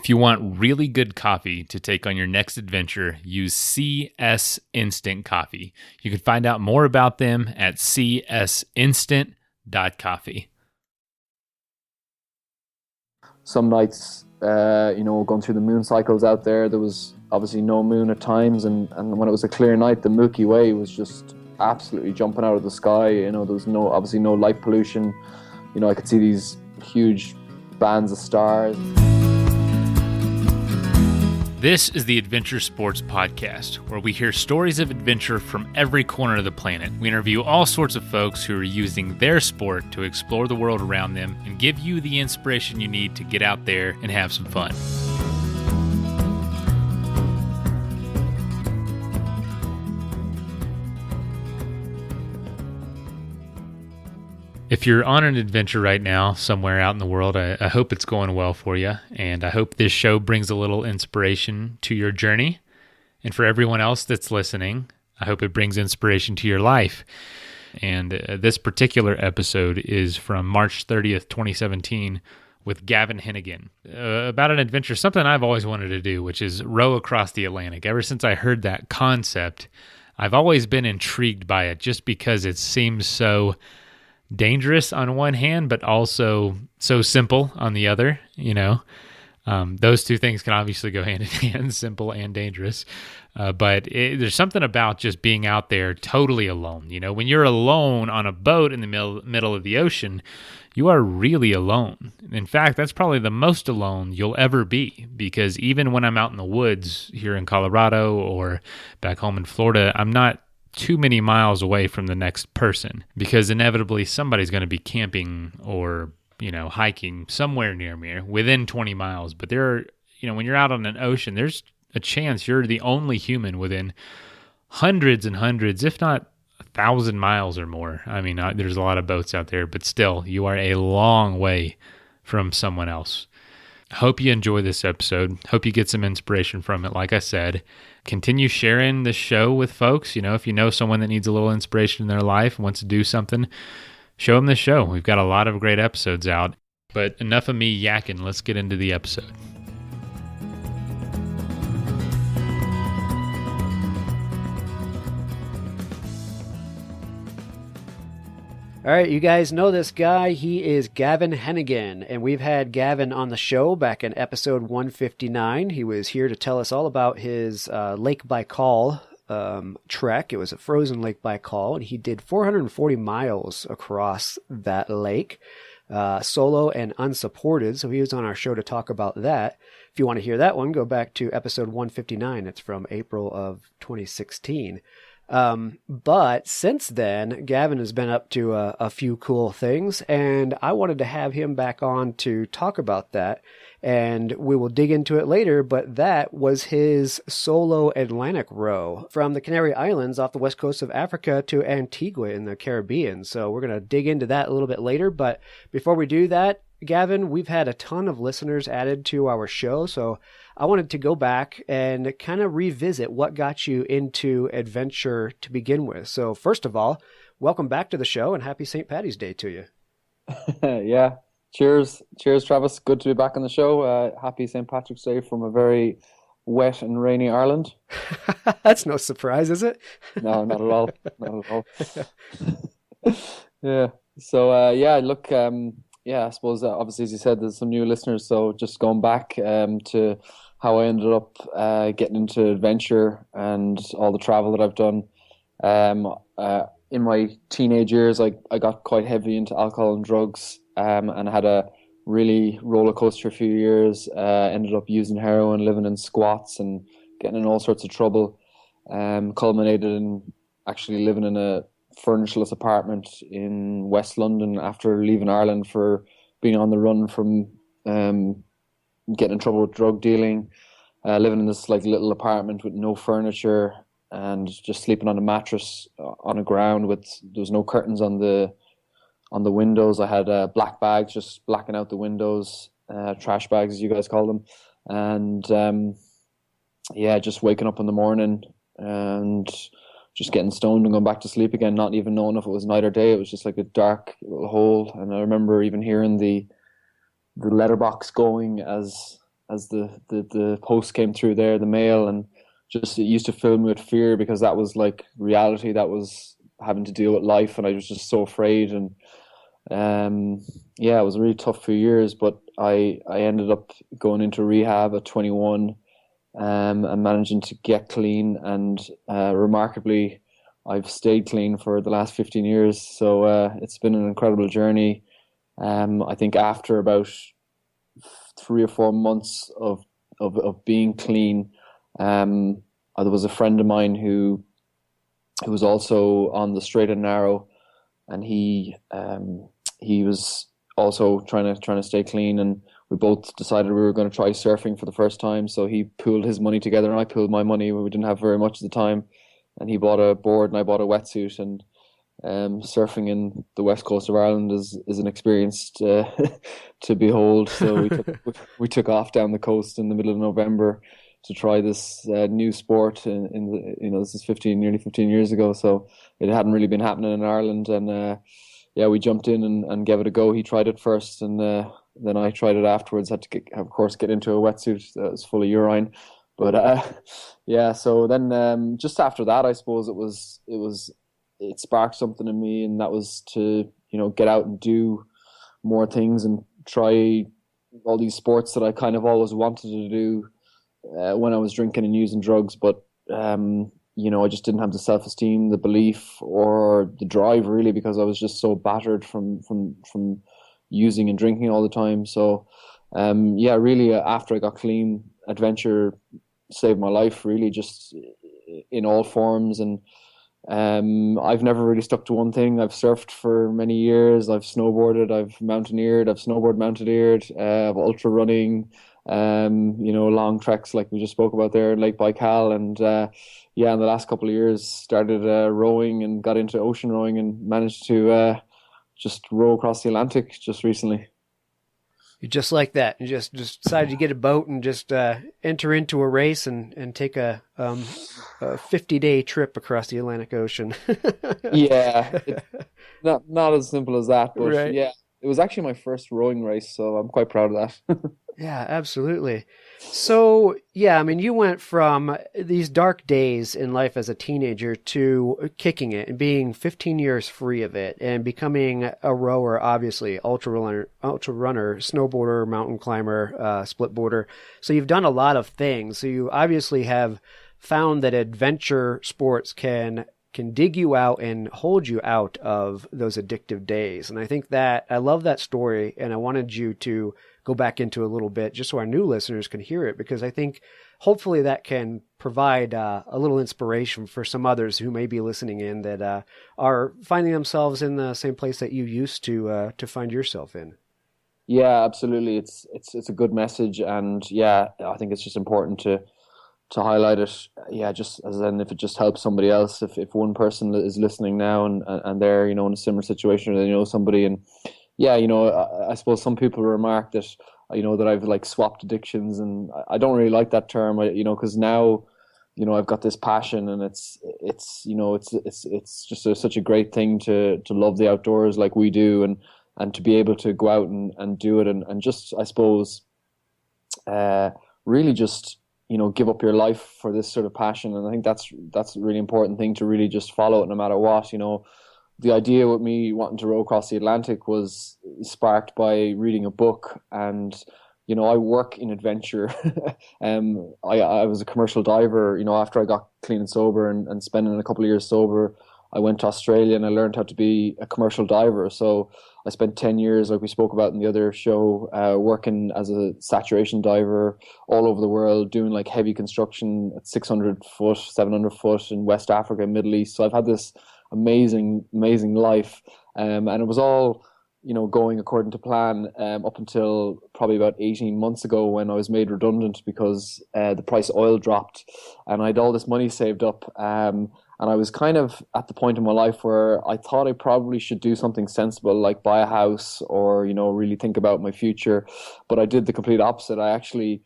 If you want really good coffee to take on your next adventure, use CS Instant Coffee. You can find out more about them at csinstant.coffee. Some nights, going through the moon cycles out there was obviously no moon at times, and when it was a clear night, the Milky Way was just absolutely jumping out of the sky. There was obviously no light pollution. I could see these huge bands of stars. This is the Adventure Sports Podcast, where we hear stories of adventure from every corner of the planet. We interview all sorts of folks who are using their sport to explore the world around them and give you the inspiration you need to get out there and have some fun. If you're on an adventure right now somewhere out in the world, I hope it's going well for you, and I hope this show brings a little inspiration to your journey. And for everyone else that's listening, I hope it brings inspiration to your life. And this particular episode is from March 30th, 2017, with Gavan Hennigan, about an adventure, something I've always wanted to do, which is row across the Atlantic. Ever since I heard that concept, I've always been intrigued by it, just because it seems so dangerous on one hand, but also so simple on the other. Those two things can obviously go hand in hand, simple and dangerous. But there's something about just being out there totally alone. When you're alone on a boat in the middle of the ocean, you are really alone. In fact, that's probably the most alone you'll ever be, because even when I'm out in the woods here in Colorado or back home in Florida, I'm not too many miles away from the next person, because inevitably somebody's going to be camping or, hiking somewhere near me within 20 miles. But when you're out on an ocean, there's a chance you're the only human within hundreds and hundreds, if not 1,000 miles or more. There's a lot of boats out there, but still, you are a long way from someone else. Hope you enjoy this episode. Hope you get some inspiration from it. Like I said, continue sharing this show with folks. If you know someone that needs a little inspiration in their life and wants to do something, show them this show. We've got a lot of great episodes out. But enough of me yakking. Let's get into the episode. All right, you guys know this guy. He is Gavan Hennigan, and we've had Gavan on the show back in episode 159. He was here to tell us all about his Lake Baikal trek. It was a frozen Lake Baikal, and he did 440 miles across that lake, solo and unsupported, so he was on our show to talk about that. If you want to hear that one, go back to episode 159. It's from April of 2016. But since then, Gavan has been up to a few cool things, and I wanted to have him back on to talk about that, and we will dig into it later, but that was his solo Atlantic row from the Canary Islands off the west coast of Africa to Antigua in the Caribbean. So we're going to dig into that a little bit later, but before we do that, Gavan, we've had a ton of listeners added to our show, so I wanted to go back and kind of revisit what got you into adventure to begin with. So first of all, welcome back to the show and happy St. Paddy's Day to you. Yeah. Cheers, Travis. Good to be back on the show. Happy St. Patrick's Day from a very wet and rainy Ireland. That's no surprise, is it? No, not at all. Not at all. Yeah. So, look, I suppose obviously, as you said, there's some new listeners. So just going back to how I ended up getting into adventure and all the travel that I've done. In my teenage years, I got quite heavy into alcohol and drugs, and I had a really roller coaster few years. Ended up using heroin, living in squats and getting in all sorts of trouble. Culminated in actually living in a furnitureless apartment in West London after leaving Ireland for being on the run from getting in trouble with drug dealing, living in this little apartment with no furniture and just sleeping on a mattress on a ground there was no curtains on the windows. I had black bags just blacking out the windows, trash bags as you guys call them, and just waking up in the morning and just getting stoned and going back to sleep again, not even knowing if it was night or day. It was just like a dark little hole. And I remember even hearing the letterbox going as as the post came through there, the mail, and just it used to fill me with fear because that was like reality. That was having to deal with life, and I was just so afraid. And yeah, it was a really tough few years. But I ended up going into rehab at 21, and managing to get clean. And remarkably, I've stayed clean for the last 15 years. So it's been an incredible journey. I think after about 3 or 4 months of being clean, there was a friend of mine who was also on the straight and narrow, and he was also trying to stay clean, and we both decided we were going to try surfing for the first time. So he pooled his money together, and I pooled my money. We didn't have very much at the time, and he bought a board, and I bought a wetsuit. And surfing in the west coast of Ireland is an experience to behold. So we took off down the coast in the middle of November to try this new sport. This is nearly 15 years ago, so it hadn't really been happening in Ireland. And yeah, we jumped in and gave it a go. He tried it first, and then I tried it afterwards. Had to of course get into a wetsuit that was full of urine. But yeah, so then just after that, I suppose it sparked something in me, and that was to get out and do more things and try all these sports that I kind of always wanted to do when I was drinking and using drugs. But I just didn't have the self-esteem, the belief, or the drive really, because I was just so battered from using and drinking all the time. So yeah, really after I got clean, adventure saved my life, really, just in all forms. And I've never really stuck to one thing. I've surfed for many years. I've snowboarded. I've mountaineered. I've snowboard mountaineered. I've ultra running. Long treks like we just spoke about there in Lake Baikal. And yeah, in the last couple of years, started rowing and got into ocean rowing and managed to just row across the Atlantic just recently. You just like that. You just decided to get a boat and just enter into a race and take a 50-day trip across the Atlantic Ocean. Yeah, not as simple as that, but right. Yeah, it was actually my first rowing race, so I'm quite proud of that. Yeah, absolutely. So, yeah, I mean, you went from these dark days in life as a teenager to kicking it and being 15 years free of it and becoming a rower, obviously, ultra runner, snowboarder, mountain climber, split boarder. So you've done a lot of things. So you obviously have found that adventure sports can dig you out and hold you out of those addictive days. And I think that I love that story, and I wanted you to go back into a little bit just so our new listeners can hear it, because I think hopefully that can provide a little inspiration for some others who may be listening in that are finding themselves in the same place that you used to find yourself in. Yeah, absolutely. It's a good message, and yeah, I think it's just important to highlight it. Yeah, just as in if it just helps somebody else, if one person is listening now and they're in a similar situation, or they know somebody. And yeah, I suppose some people remark that that I've like swapped addictions, and I don't really like that term, because now I've got this passion, and it's just such a great thing to love the outdoors like we do, and to be able to go out and do it, and just, I suppose, really just give up your life for this sort of passion. And I think that's a really important thing, to really just follow it no matter what. The idea with me wanting to row across the Atlantic was sparked by reading a book, and I work in adventure. I was a commercial diver. After I got clean and sober and spending a couple of years sober, I went to Australia and I learned how to be a commercial diver. So I spent 10 years, like we spoke about in the other show, working as a saturation diver all over the world, doing like heavy construction at 600 foot, 700 foot in West Africa, Middle East. So I've had this amazing life. And it was all, going according to plan up until probably about 18 months ago, when I was made redundant because the price of oil dropped, and I had all this money saved up. And I was kind of at the point in my life where I thought I probably should do something sensible, like buy a house or, really think about my future. But I did the complete opposite. I actually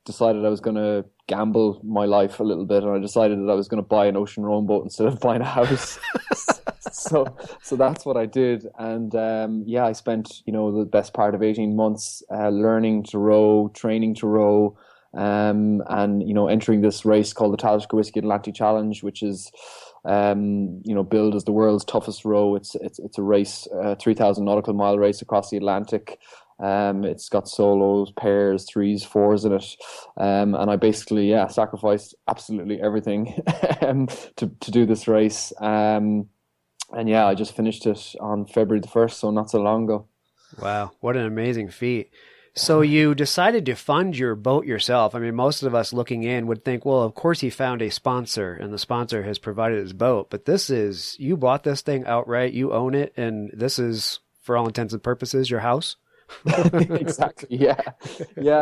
decided I was going to gamble my life a little bit, and I decided that I was going to buy an ocean rowing boat instead of buying a house. So that's what I did, and I spent the best part of 18 months learning to row, training to row, and entering this race called the Talisker Whisky Atlantic Challenge, which is billed as the world's toughest row. It's a race, 3,000 nautical mile race across the Atlantic. It's got solos, pairs, threes, fours in it, and I basically sacrificed absolutely everything to do this race. I just finished it on February the 1st, so not so long ago. Wow, what an amazing feat. So you decided to fund your boat yourself. I mean, most of us looking in would think, well, of course he found a sponsor and the sponsor has provided his boat. But you bought this thing outright, you own it, and this is, for all intents and purposes, your house? Exactly. Yeah.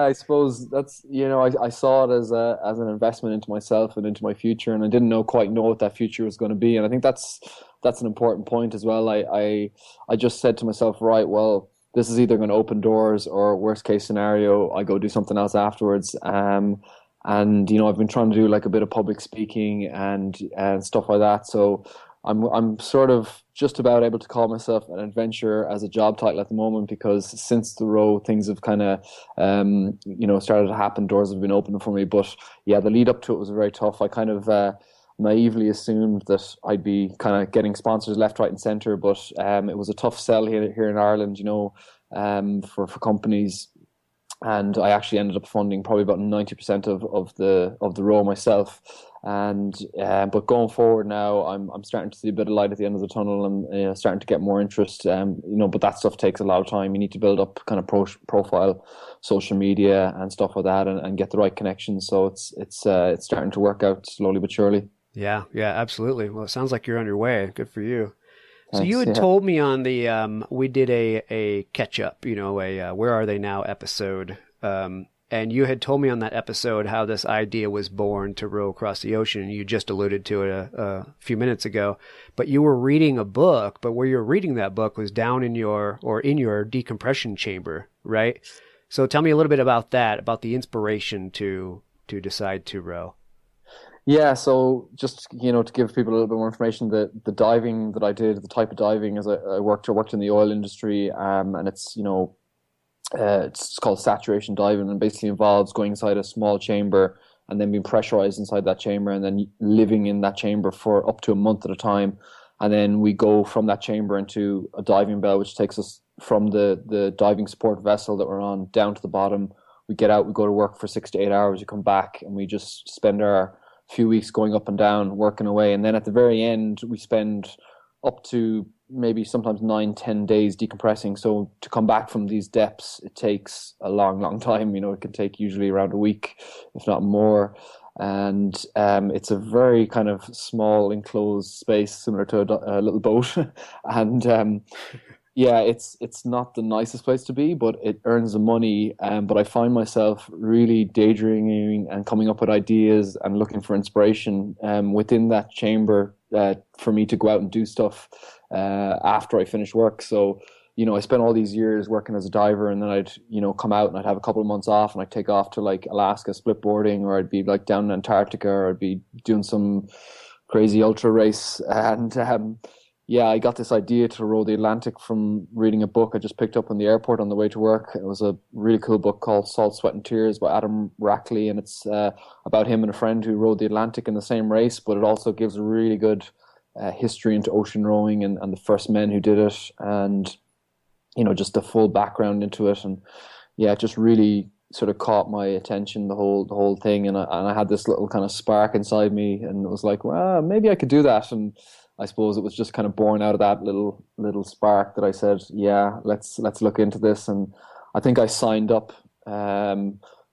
I suppose that's I saw it as an investment into myself and into my future, and I didn't quite know what that future was going to be. And I think that's an important point as well. I just said to myself, right, well, this is either going to open doors, or worst case scenario, I go do something else afterwards. And I've been trying to do like a bit of public speaking and stuff like that. So I'm sort of just about able to call myself an adventurer as a job title at the moment, because since the row, things have kind of started to happen. Doors have been opening for me, but yeah, the lead up to it was very tough. I kind of naively assumed that I'd be kind of getting sponsors left, right, and centre, but it was a tough sell here in Ireland, for companies. And I actually ended up funding probably about 90% of the row myself. And but going forward now, I'm starting to see a bit of light at the end of the tunnel, and starting to get more interest. But that stuff takes a lot of time. You need to build up kind of profile, social media, and stuff like that, and get the right connections. So it's starting to work out slowly but surely. Yeah, absolutely. Well, it sounds like you're on your way. Good for you. Thanks, so you had told me on the we did a catch up, a Where Are They Now episode, and you had told me on that episode how this idea was born to row across the ocean. You just alluded to it a few minutes ago, but you were reading a book. But where you were reading that book was down in your decompression chamber, right? So tell me a little bit about that, about the inspiration to decide to row. Yeah, so just to give people a little bit more information, the diving that I did, the type of diving, is I worked in the oil industry, and it's it's called saturation diving, and basically involves going inside a small chamber and then being pressurized inside that chamber, and then living in that chamber for up to a month at a time, and then we go from that chamber into a diving bell, which takes us from the diving support vessel that we're on down to the bottom. We get out, we go to work for 6 to 8 hours, we come back, and we just spend our few weeks going up and down, working away, and then at the very end we spend up to maybe sometimes 9-10 days decompressing. So to come back from these depths, it takes a long time. It can take usually around a week, if not more, and it's a very kind of small enclosed space, similar to a little boat. And it's not the nicest place to be, but it earns the money. But I find myself really daydreaming and coming up with ideas and looking for inspiration within that chamber for me to go out and do stuff after I finish work. So, I spent all these years working as a diver, and then I'd, come out and I'd have a couple of months off, and I'd take off to like Alaska split boarding, or I'd be like down in Antarctica, or I'd be doing some crazy ultra race. And I got this idea to row the Atlantic from reading a book I just picked up on the airport on the way to work. It was a really cool book called Salt, Sweat and Tears by Adam Rackley, and it's about him and a friend who rowed the Atlantic in the same race, but it also gives a really good history into ocean rowing and the first men who did it, and just the full background into it. And it just really sort of caught my attention, the whole thing, and I had this little kind of spark inside me, and it was like, well, maybe I could do that. And I suppose it was just kind of born out of that little spark that I said, yeah, let's look into this. And I think I signed up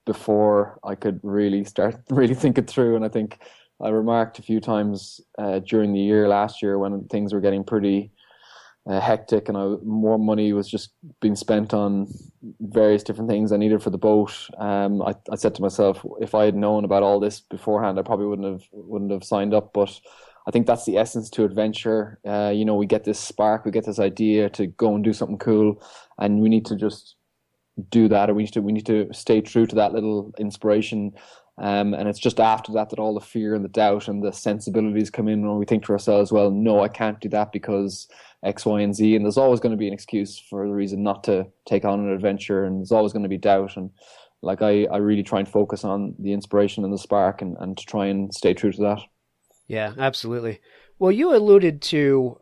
before I could really start think it through. And I think I remarked a few times during the year last year, when things were getting pretty hectic and more money was just being spent on various different things I needed for the boat. I said to myself, if I had known about all this beforehand, I probably wouldn't have signed up. But I think that's the essence to adventure. We get this spark, we get this idea to go and do something cool, and we need to just do that, or we need to stay true to that little inspiration. And it's just after that that all the fear and the doubt and the sensibilities come in when we think to ourselves, well, no, I can't do that because X, Y, and Z. And there's always going to be an excuse for the reason not to take on an adventure. And there's always going to be doubt. And like I really try and focus on the inspiration and the spark and to try and stay true to that. Yeah, absolutely. Well, you alluded to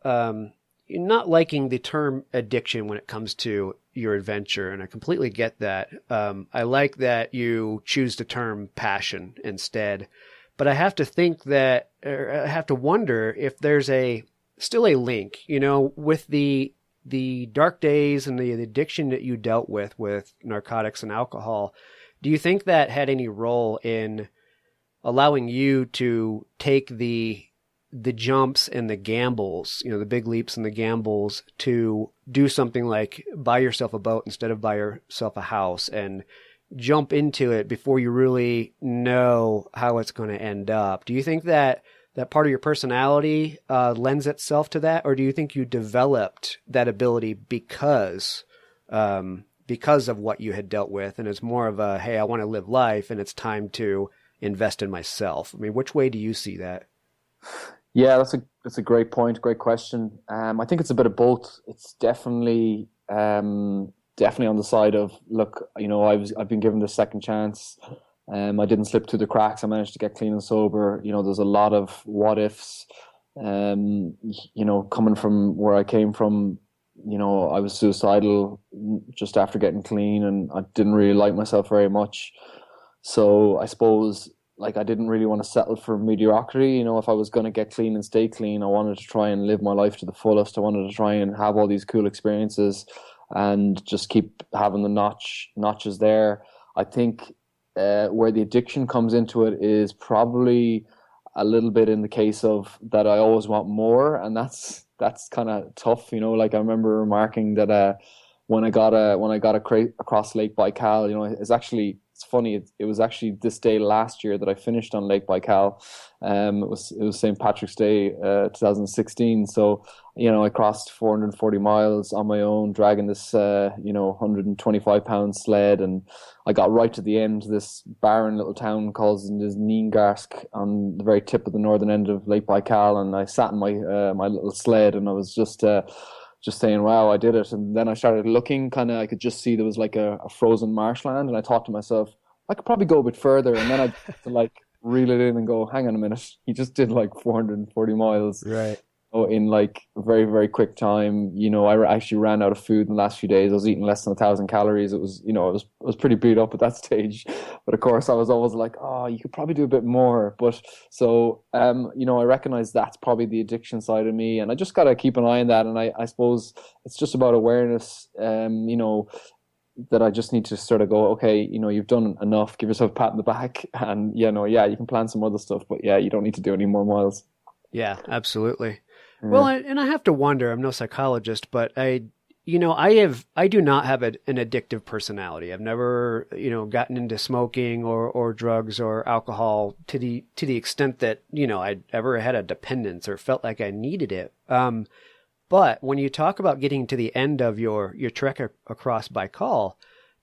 not liking the term addiction when it comes to your adventure, and I completely get that. I like that you choose the term passion instead, but I have to think that, or I have to wonder if there's still a link, with the dark days and the addiction that you dealt with narcotics and alcohol. Do you think that had any role in allowing you to take the jumps and the gambles, the big leaps and the gambles, to do something like buy yourself a boat instead of buy yourself a house and jump into it before you really know how it's going to end up? Do you think that part of your personality lends itself to that, or do you think you developed that ability because of what you had dealt with, and it's more of a, hey, I want to live life and it's time to invest in myself? I mean, which way do you see that? Yeah, that's a great point, great question. I think it's a bit of both. It's definitely on the side of, look, I've been given the second chance. I didn't slip through the cracks. I managed to get clean and sober. There's a lot of what ifs. Coming from where I came from, I was suicidal just after getting clean, and I didn't really like myself very much. So I suppose, like, I didn't really want to settle for mediocrity. If I was going to get clean and stay clean, I wanted to try and live my life to the fullest. I wanted to try and have all these cool experiences and just keep having the notches there. I think where the addiction comes into it is probably a little bit in the case of that I always want more, and that's kind of tough. Like, I remember remarking that when I got across Lake Baikal, it's funny. It was actually this day last year that I finished on Lake Baikal. It was St. Patrick's Day, 2016. So, I crossed 440 miles on my own, dragging this, 125-pound sled, and I got right to the end of this barren little town called Neengarsk on the very tip of the northern end of Lake Baikal, and I sat in my little sled, and I was just saying, wow, I did it. And then I started looking, I could just see there was like a frozen marshland, and I thought to myself, I could probably go a bit further. And then I had to like reel it in and go, hang on a minute, he just did like 440 miles. Right. In like a very, very quick time. I actually ran out of food in the last few days. I was eating less than 1,000 calories. It was, I was pretty beat up at that stage. But of course, I was always like, oh, you could probably do a bit more. But so, I recognize that's probably the addiction side of me, and I just got to keep an eye on that. And I suppose it's just about awareness, that I just need to sort of go, okay, you've done enough, give yourself a pat on the back, and, you can plan some other stuff, but yeah, you don't need to do any more miles. Yeah, absolutely. Well, and I have to wonder, I'm no psychologist, but I do not have an addictive personality. I've never, gotten into smoking or drugs or alcohol to the extent that, I'd ever had a dependence or felt like I needed it. But when you talk about getting to the end of your trek across Baikal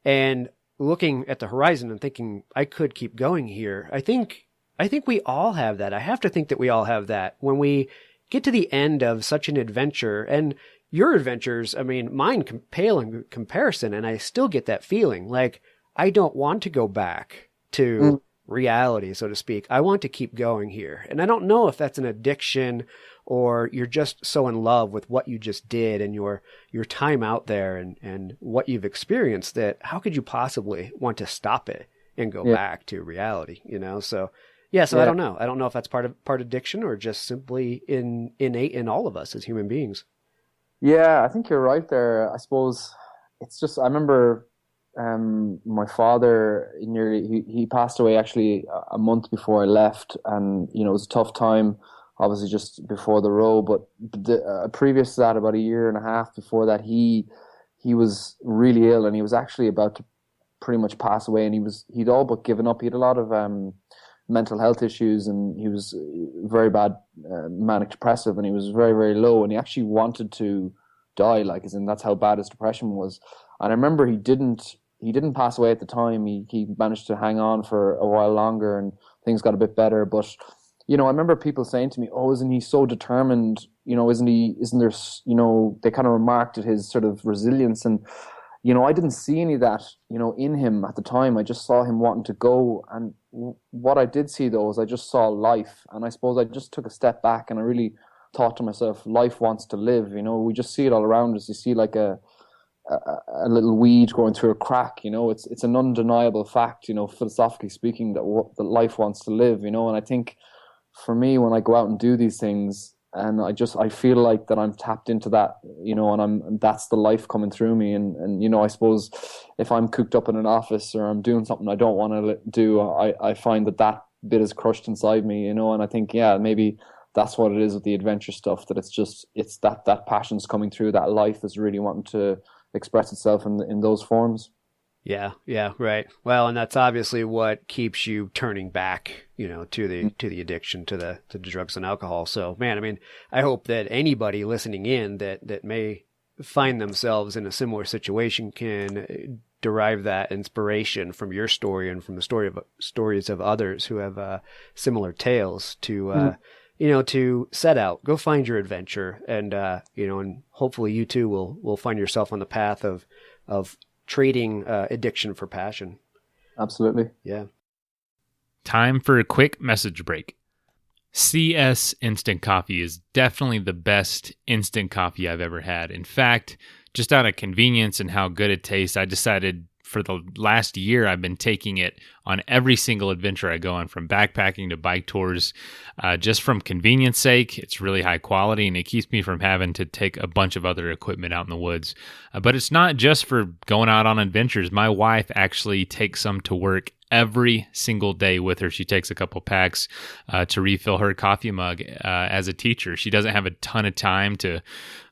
and looking at the horizon and thinking, I could keep going here, I think we all have that. I have to think that we all have that when we get to the end of such an adventure. And your adventures, I mean, mine pale in comparison, and I still get that feeling like I don't want to go back to reality, so to speak. I want to keep going here. And I don't know if that's an addiction or you're just so in love with what you just did and your time out there and what you've experienced that how could you possibly want to stop it and go back to reality, So yeah, so I don't know. I don't know if that's part addiction or just simply innate in all of us as human beings. Yeah, I think you're right there. I suppose it's just, I remember my father, he passed away actually a month before I left, and it was a tough time, obviously just before the row, but previous to that, about a year and a half before that, he was really ill, and he was actually about to pretty much pass away, and he'd all but given up. He had a lot of mental health issues, and he was very bad manic depressive, and he was very, very low, and he actually wanted to die, like, as in that's how bad his depression was. And I remember he he didn't pass away at the time. He managed to hang on for a while longer, and things got a bit better. But I remember people saying to me, "Oh, isn't he so determined? Isn't there? They kind of remarked at his sort of resilience." And I didn't see any of that, in him at the time. I just saw him wanting to go. And what I did see, though, is I just saw life. And I suppose I just took a step back and I really thought to myself, life wants to live. We just see it all around us. You see like a little weed going through a crack. It's an undeniable fact, philosophically speaking, that life wants to live, And I think for me, when I go out and do these things, and I feel like that I'm tapped into that, and that's the life coming through me. And I suppose if I'm cooped up in an office or I'm doing something I don't want to do, I find that bit is crushed inside me, and I think, maybe that's what it is with the adventure stuff, that it's that passion's coming through, that life is really wanting to express itself in those forms. Yeah, right. Well, and that's obviously what keeps you turning back, to the addiction to the drugs and alcohol. So, man, I mean, I hope that anybody listening in that may find themselves in a similar situation can derive that inspiration from your story and from the stories of others who have similar tales to to set out, go find your adventure, and and hopefully you too will find yourself on the path of trading addiction for passion. Absolutely. Yeah. Time for a quick message break. CS Instant Coffee is definitely the best instant coffee I've ever had. In fact, just out of convenience and how good it tastes, I decided for the last year I've been taking it on every single adventure I go on, from backpacking to bike tours, just from convenience sake. It's really high quality and it keeps me from having to take a bunch of other equipment out in the woods. But it's not just for going out on adventures. My wife actually takes some to work every single day with her. She takes a couple packs to refill her coffee mug as a teacher. She doesn't have a ton of time to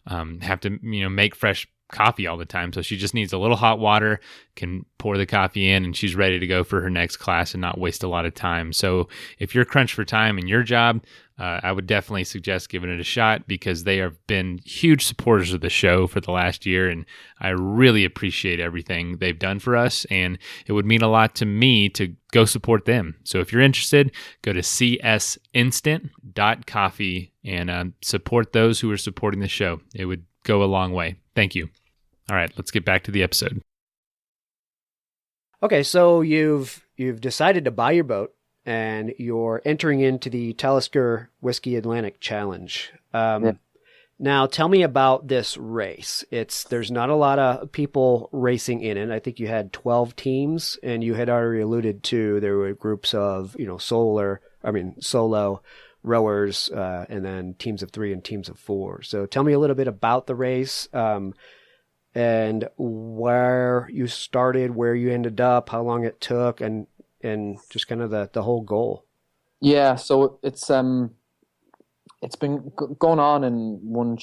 have to make fresh coffee all the time, so she just needs a little hot water, can pour the coffee in, and she's ready to go for her next class and not waste a lot of time. So if you're crunched for time in your job, I would definitely suggest giving it a shot, because they have been huge supporters of the show for the last year, and I really appreciate everything they've done for us, and it would mean a lot to me to go support them. So if you're interested, go to csinstant.coffee and support those who are supporting the show. It would go a long way. Thank you. All right, let's get back to the episode. Okay, so you've decided to buy your boat and you're entering into the Talisker Whiskey Atlantic Challenge. Now, tell me about this race. There's not a lot of people racing in it. I think you had 12 teams, and you had already alluded to there were groups of solo rowers, and then teams of 3 and teams of 4. So tell me a little bit about the race. And where you started, where you ended up, how long it took, and just kind of the whole goal. Yeah, so it's been going on in one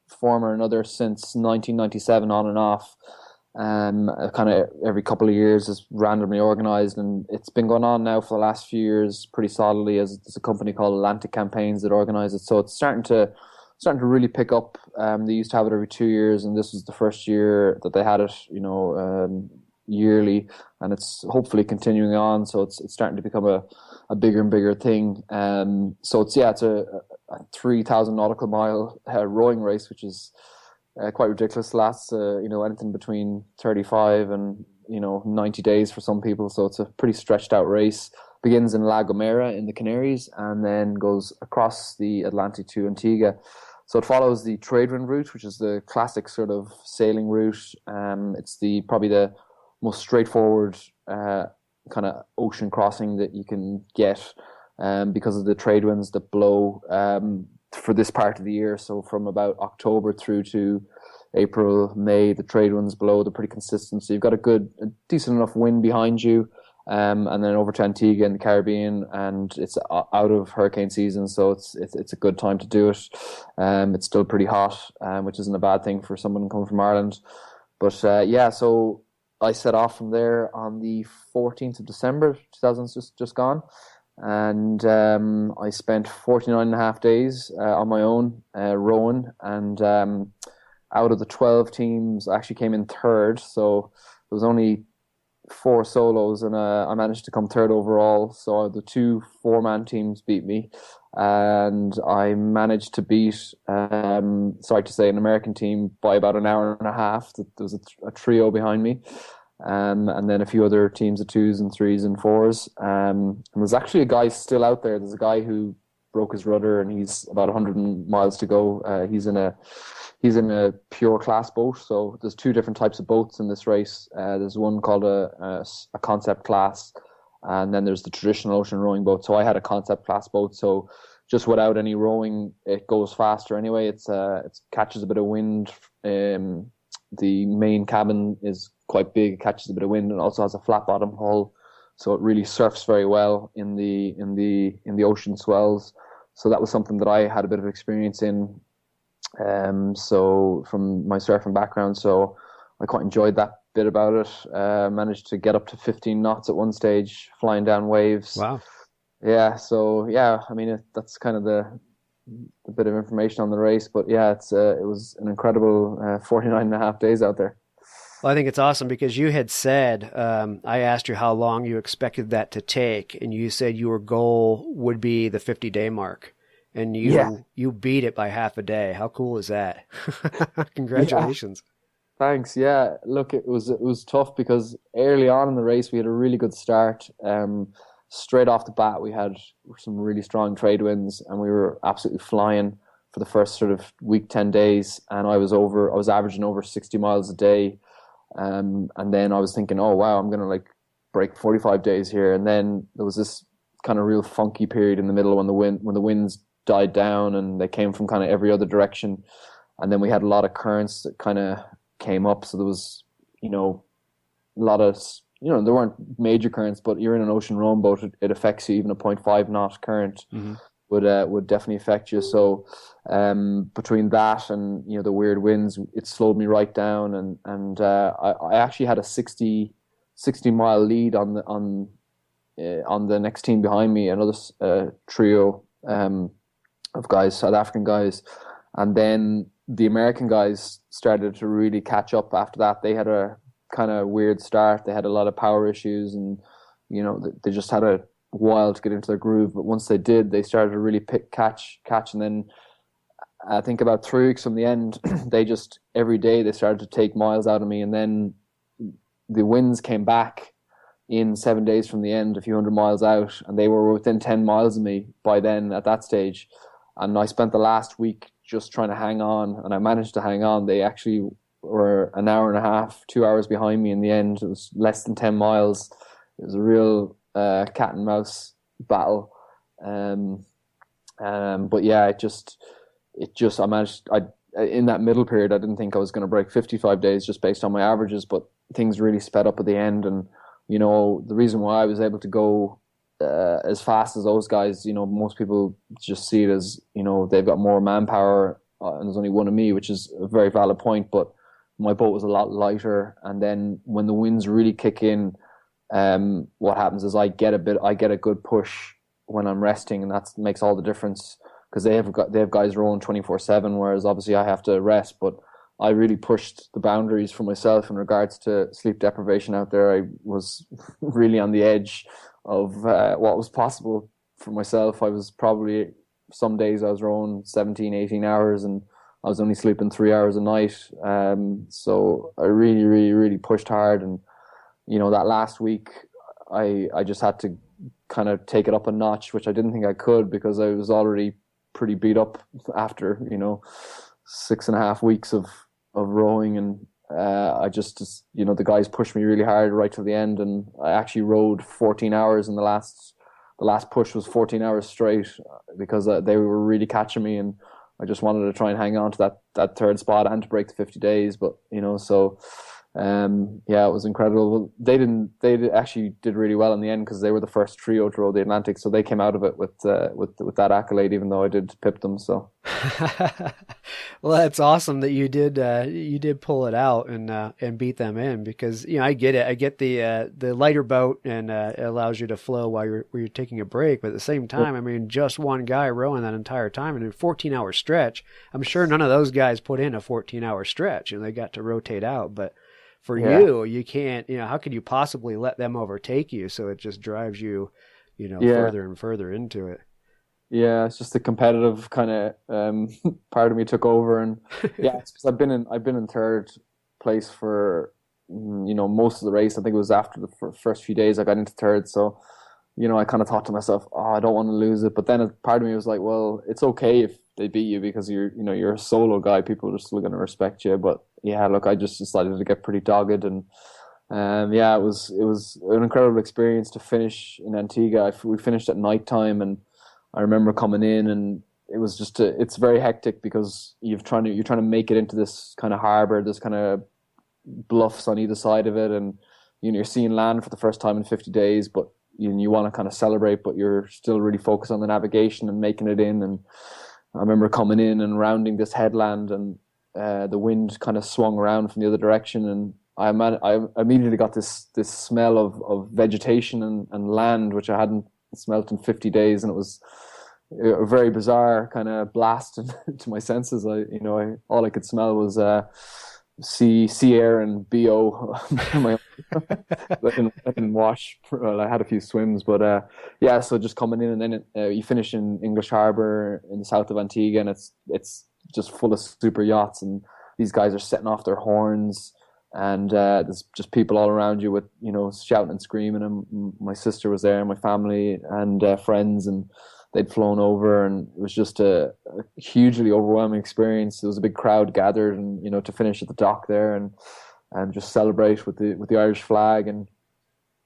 form or another since 1997, on and off. Kind of every couple of years is randomly organized, and it's been going on now for the last few years pretty solidly, as there's a company called Atlantic Campaigns that organize it. So it's starting to really pick up. They used to have it every 2 years, and this was the first year that they had it, yearly, and it's hopefully continuing on. So it's starting to become a bigger and bigger thing. So it's a 3,000 nautical mile rowing race, which is quite ridiculous. Lasts anything between 35 and 90 days for some people. So it's a pretty stretched out race. Begins in La Gomera in the Canaries, and then goes across the Atlantic to Antigua. So it follows the trade wind route, which is the classic sort of sailing route. It's probably the most straightforward kind of ocean crossing that you can get, because of the trade winds that blow for this part of the year. So from about October through to April, May, the trade winds blow. They're pretty consistent. So you've got a decent enough wind behind you. And then over to Antigua in the Caribbean, and it's out of hurricane season, so it's a good time to do it. It's still pretty hot, which isn't a bad thing for someone coming from Ireland. But so I set off from there on the 14th of December, 2000 just gone, and I spent 49 and a half days on my own rowing, and out of the 12 teams, I actually came in third. So there was only four solos, and I managed to come third overall. So the two four-man teams beat me, and I managed to beat, sorry to say, an American team by about an hour and a half. There was a trio behind me. And then a few other teams of twos and threes and fours. And there's actually a guy still out there. There's a guy who broke his rudder, and he's about 100 miles to go. He's in a pure class boat. So there's two different types of boats in this race. There's one called a concept class, and then there's the traditional ocean rowing boat. So I had a concept class boat. So just without any rowing, it goes faster anyway. It catches a bit of wind. The main cabin is quite big, it catches a bit of wind, and also has a flat bottom hull, so it really surfs very well in the ocean swells. So that was something that I had a bit of experience in. So from my surfing background, so I quite enjoyed that bit about it. Managed to get up to 15 knots at one stage, flying down waves. Wow. Yeah. So yeah, I mean that's kind of the bit of information on the race, but yeah, it was an incredible 49 and a half days out there. Well, I think it's awesome because you had said, I asked you how long you expected that to take, and you said your goal would be the 50-day mark, and you beat it by half a day. How cool is that? Congratulations. Yeah. Thanks. Yeah, look, it was tough because early on in the race we had a really good start. Straight off the bat we had some really strong trade winds, and we were absolutely flying for the first sort of week, 10 days, and I was averaging over 60 miles a day. And then I was thinking, oh wow, I'm gonna like break 45 days here. And then there was this kind of real funky period in the middle when the winds died down and they came from kind of every other direction. And then we had a lot of currents that kind of came up. So there was, a lot of, there weren't major currents, but you're in an ocean rowing boat. It affects you. Even a 0.5 knot current would definitely affect you. So between that and the weird winds, it slowed me right down, and I actually had a 60 mile lead on the next team behind me, another trio of guys, South African guys, and then the American guys started to really catch up after that. They had a kind of weird start. They had a lot of power issues, and they just had a while to get into their groove, but once they did, they started to really catch, and then I think about 3 weeks from the end, they just every day they started to take miles out of me, and then the winds came back in 7 days from the end, a few hundred miles out, and they were within 10 miles of me by then at that stage. And I spent the last week just trying to hang on, and I managed to hang on. They actually were an hour and a half, 2 hours behind me in the end. It was less than 10 miles. It was a real cat and mouse battle. But yeah, I managed, in that middle period, I didn't think I was going to break 55 days just based on my averages, but things really sped up at the end. And, the reason why I was able to go as fast as those guys, most people just see it as, they've got more manpower and there's only one of me, which is a very valid point, but my boat was a lot lighter. And then when the winds really kick in, what happens is I get a good push when I'm resting, and that makes all the difference, because they have guys rolling 24/7, whereas obviously I have to rest. But I really pushed the boundaries for myself in regards to sleep deprivation out there. I was really on the edge of what was possible for myself. I was probably, some days I was rowing 17, 18 hours, and I was only sleeping 3 hours a night. So I really, really, really pushed hard, and that last week, I just had to kind of take it up a notch, which I didn't think I could, because I was already pretty beat up after 6.5 weeks of rowing, and I just the guys pushed me really hard right to the end, and I actually rowed 14 hours, and the last push was 14 hours straight, because they were really catching me, and I just wanted to try and hang on to that third spot and to break the 50 days, but so. Yeah, it was incredible. They actually did really well in the end, because they were the first trio to row the Atlantic, so they came out of it with that accolade, even though I did pip them. So, well, that's awesome that you did pull it out and beat them in, because I get it. I get the lighter boat, and it allows you to flow while you're taking a break, but at the same time, I mean, just one guy rowing that entire time in a 14-hour stretch. I'm sure none of those guys put in a 14-hour stretch, and they got to rotate out, but for Yeah. you can't, how could you possibly let them overtake you? So it just drives you, Yeah. further and further into it. Yeah, it's just the competitive kind of part of me took over, and yeah, it's 'cause I've been in third place for most of the race. I think it was after the first few days I got into third, so I kind of thought to myself, oh, I don't want to lose it. But then part of me was like, well, it's okay if they beat you because you're a solo guy. People are still going to respect you. But yeah, look, I just decided to get pretty dogged, and yeah, it was an incredible experience to finish in Antigua. We finished at night time, and I remember coming in, and it was just it's very hectic because you're trying to make it into this kind of harbor, this kind of bluffs on either side of it, and you're seeing land for the first time in 50 days, but you want to kind of celebrate, but you're still really focused on the navigation and making it in. And I remember coming in and rounding this headland, and the wind kind of swung around from the other direction, and I immediately got this smell of vegetation and land, which I hadn't smelt in 50 days, and it was a very bizarre kind of blast to my senses. All I could smell was sea air and BO. I didn't wash. Well, I had a few swims, but yeah. So just coming in, and then you finish in English Harbour in the south of Antigua, and it's just full of super yachts, and these guys are setting off their horns, and there's just people all around you with shouting and screaming. And my sister was there, and my family and friends, and they'd flown over, and it was just a hugely overwhelming experience. There was a big crowd gathered, and to finish at the dock there and just celebrate with the Irish flag. And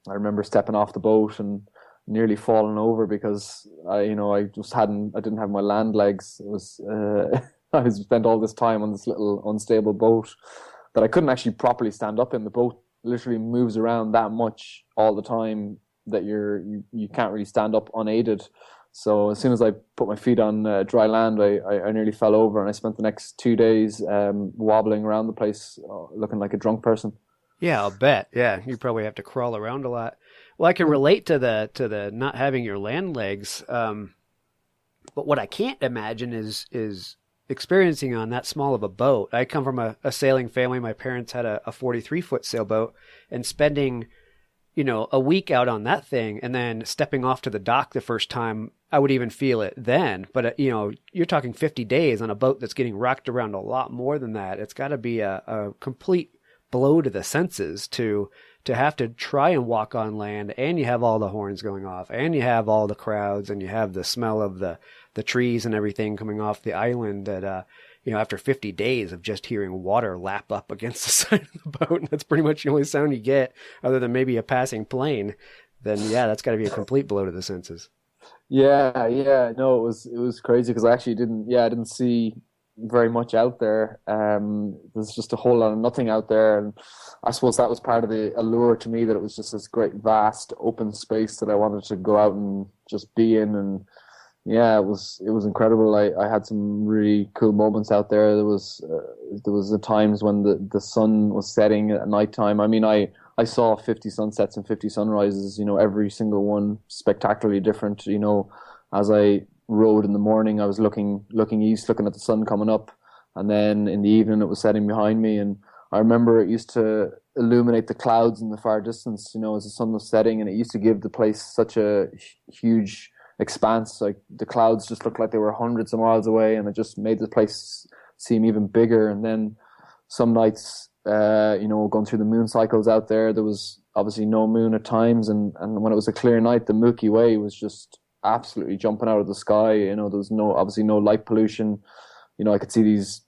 I remember stepping off the boat and nearly falling over because I didn't have my land legs. It was I spent all this time on this little unstable boat that I couldn't actually properly stand up in. The boat literally moves around that much all the time that you can't really stand up unaided. So as soon as I put my feet on dry land, I nearly fell over, and I spent the next 2 days wobbling around the place, looking like a drunk person. Yeah, I'll bet. Yeah, you probably have to crawl around a lot. Well, I can relate to the not having your land legs, but what I can't imagine is experiencing on that small of a boat. I come from a sailing family. My parents had a 43-foot sailboat, and spending a week out on that thing and then stepping off to the dock the first time, I would even feel it then. But, you're talking 50 days on a boat that's getting rocked around a lot more than that. It's got to be a complete blow to the senses to have to try and walk on land, and you have all the horns going off, and you have all the crowds, and you have the smell of the trees and everything coming off the island that, after 50 days of just hearing water lap up against the side of the boat, and that's pretty much the only sound you get other than maybe a passing plane, then yeah, that's got to be a complete blow to the senses. Yeah, no, it was crazy because I actually didn't see very much out there. There's just a whole lot of nothing out there, and I suppose that was part of the allure to me, that it was just this great vast open space that I wanted to go out and just be in. And yeah, it was incredible. I had some really cool moments out there. There was the times when the sun was setting at nighttime. I mean, I saw 50 sunsets and 50 sunrises, every single one spectacularly different. As I rode in the morning, I was looking east, looking at the sun coming up, and then in the evening it was setting behind me. And I remember it used to illuminate the clouds in the far distance, as the sun was setting, and it used to give the place such a huge expanse. Like the clouds just looked like they were hundreds of miles away, and it just made the place seem even bigger. And then some nights, going through the moon cycles out there was obviously no moon at times, and when it was a clear night, the Milky Way was just absolutely jumping out of the sky. There was obviously no light pollution. I could see these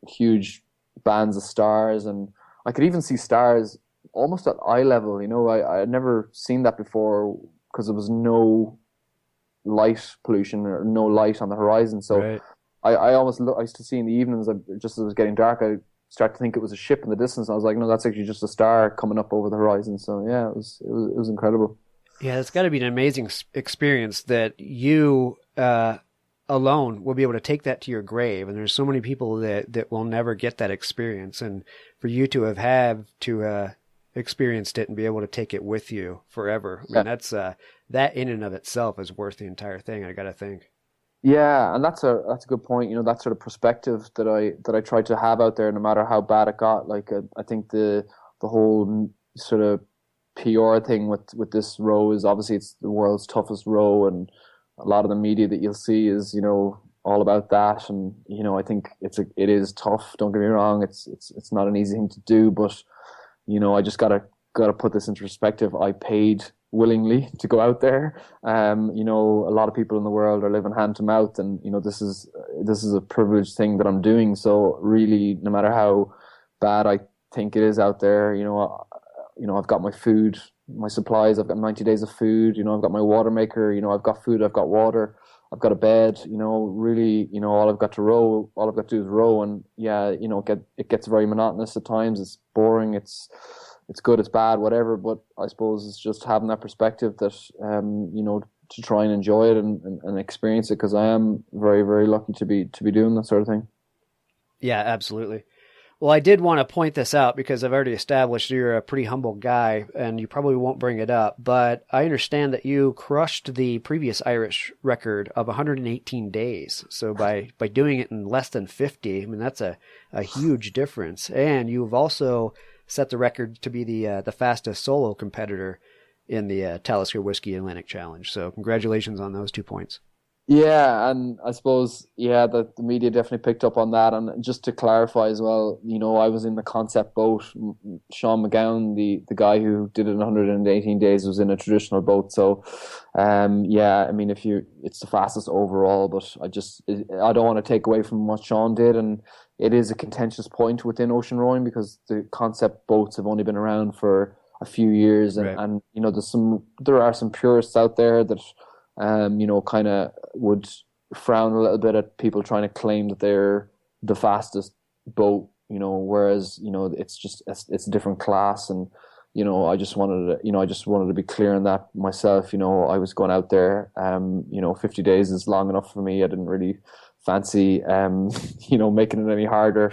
huge bands of stars, and I could even see stars almost at eye level. I had never seen that before because there was no light pollution or no light on the horizon. So right. I used to see in the evenings, just as it was getting dark, I start to think it was a ship in the distance. I was like, no, that's actually just a star coming up over the horizon. So yeah, it was incredible. Yeah, it's got to be an amazing experience that you alone will be able to take that to your grave. And there's so many people that will never get that experience. And for you to have experienced it and be able to take it with you forever, I mean, that's that in and of itself is worth the entire thing, I got to think. Yeah, and that's a good point. That sort of perspective that I tried to have out there, no matter how bad it got. Like I think the whole sort of PR thing with this row is obviously it's the world's toughest row, and a lot of the media that you'll see is, all about that. And, I think it is tough. Don't get me wrong. It's not an easy thing to do, but, I just gotta put this into perspective. I paid willingly to go out there. A lot of people in the world are living hand to mouth, and, this is a privileged thing that I'm doing. So really, no matter how bad I think it is out there, I've got my food, my supplies. I've got 90 days of food. I've got my water maker. I've got food. I've got water. I've got a bed. Really, all I've got to do is row. And yeah, it gets very monotonous at times. It's boring. It's good. It's bad. Whatever. But I suppose it's just having that perspective that, to try and enjoy it and experience it, because I am very, very lucky to be doing that sort of thing. Yeah, absolutely. Well, I did want to point this out because I've already established you're a pretty humble guy and you probably won't bring it up, but I understand that you crushed the previous Irish record of 118 days. So by doing it in less than 50, I mean, that's a huge difference. And you've also set the record to be the fastest solo competitor in the Talisker Whiskey Atlantic Challenge. So congratulations on those 2 points. Yeah, and I suppose, the media definitely picked up on that. And just to clarify as well, I was in the concept boat. Sean McGowan, the guy who did it in 118 days, was in a traditional boat. So, I mean, it's the fastest overall, but I don't want to take away from what Sean did. And it is a contentious point within ocean rowing because the concept boats have only been around for a few years. And, right. and there are some purists out there that, kind of would frown a little bit at people trying to claim that they're the fastest boat, whereas, it's a different class. And, I just wanted to be clear on that myself. I was going out there, 50 days is long enough for me. I didn't really fancy, making it any harder.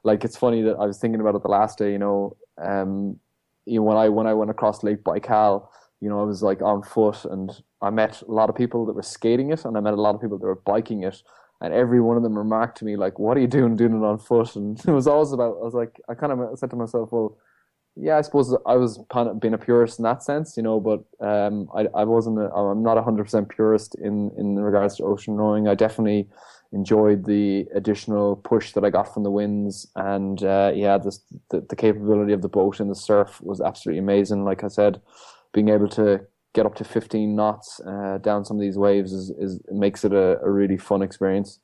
Like, it's funny that I was thinking about it the last day, when I went across Lake Baikal, I was like on foot, and I met a lot of people that were skating it, and I met a lot of people that were biking it, and every one of them remarked to me like, "What are you doing it on foot?" And it was always about. I kind of said to myself, "Well, yeah, I suppose I was kind of being a purist in that sense, but I wasn't. I'm not 100% purist in regards to ocean rowing. I definitely enjoyed the additional push that I got from the winds, and the capability of the boat in the surf was absolutely amazing. Like I said, being able to get up to 15 knots down some of these waves is makes it a really fun experience.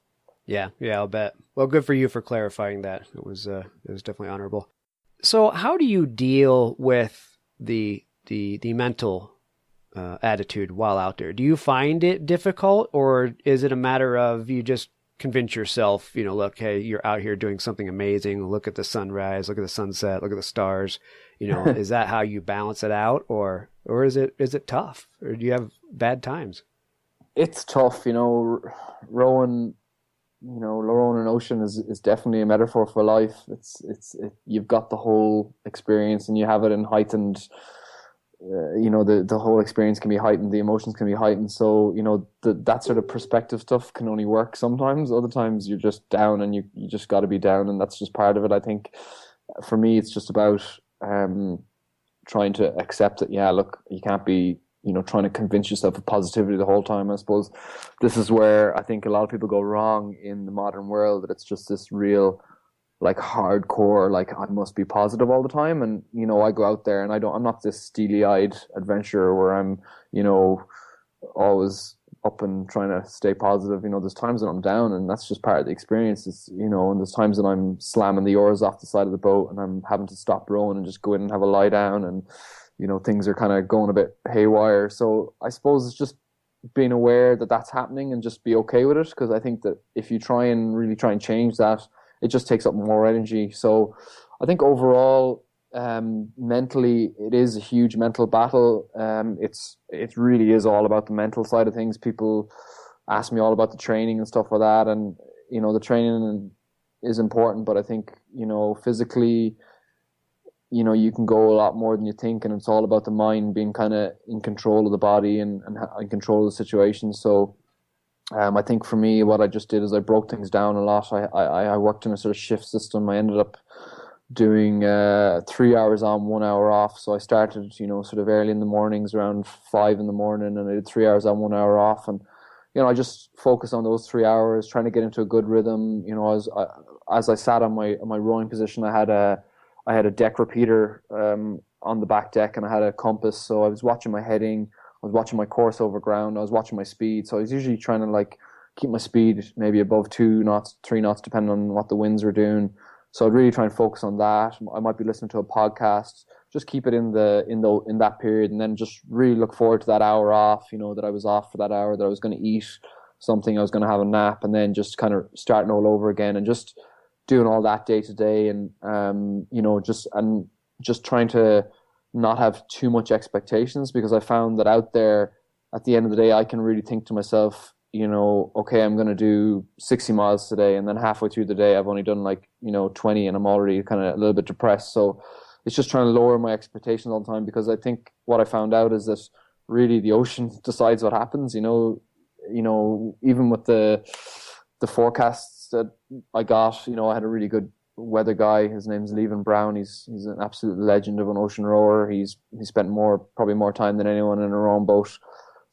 Yeah, I'll bet. Well, good for you for clarifying that. It was definitely honorable. So, how do you deal with the mental attitude while out there? Do you find it difficult, or is it a matter of you just convince yourself, look, hey, you're out here doing something amazing. Look at the sunrise, look at the sunset, look at the stars. Is that how you balance it out, or is it tough, or do you have bad times? It's tough, rowing. Rowing an ocean is definitely a metaphor for life. You've got the whole experience, and you have it in heightened. The whole experience can be heightened, the emotions can be heightened. So that sort of perspective stuff can only work sometimes. Other times you're just down, and you just got to be down, and that's just part of it. I think for me, it's just about trying to accept that. Yeah, look, you can't be trying to convince yourself of positivity the whole time. I suppose this is where I think a lot of people go wrong in the modern world, that it's just this real, like, hardcore, like, I must be positive all the time. And, I go out there and I'm not this steely-eyed adventurer where I'm, always up and trying to stay positive. There's times that I'm down, and that's just part of the experience. It's, and there's times that I'm slamming the oars off the side of the boat and I'm having to stop rowing and just go in and have a lie down, and things are kind of going a bit haywire. So I suppose it's just being aware that that's happening and just be okay with it, because I think that if you really try and change that, it just takes up more energy. So I think overall, mentally, it is a huge mental battle. It really is all about the mental side of things. People ask me all about the training and stuff like that, and the training is important, but I think physically, you can go a lot more than you think, and it's all about the mind being kind of in control of the body and in control of the situation. So I think for me, what I just did is I broke things down a lot. I worked in a sort of shift system. I ended up doing 3 hours on, 1 hour off. So I started, sort of early in the mornings, around 5 in the morning, and I did 3 hours on, 1 hour off, and I just focused on those 3 hours, trying to get into a good rhythm. As I sat on my rowing position, I had a deck repeater on the back deck, and I had a compass. So I was watching my heading, I was watching my course over ground, I was watching my speed. So I was usually trying to like keep my speed maybe above 2 knots, 3 knots, depending on what the winds were doing. So I'd really try and focus on that. I might be listening to a podcast, just keep it in that period, and then just really look forward to that hour off. That I was off for that hour, that I was going to eat something, I was going to have a nap, and then just kind of starting all over again, and just doing all that day to day, and just trying to not have too much expectations, because I found that out there, at the end of the day, I can really think to myself, okay, I'm going to do 60 miles today, and then halfway through the day I've only done 20, and I'm already kind of a little bit depressed. So it's just trying to lower my expectations all the time, because I think what I found out is that really the ocean decides what happens. Even with the forecasts that I got, I had a really good weather guy. His name's Gavan Brown. He's an absolute legend of an ocean rower. He spent probably more time than anyone in a rowing boat.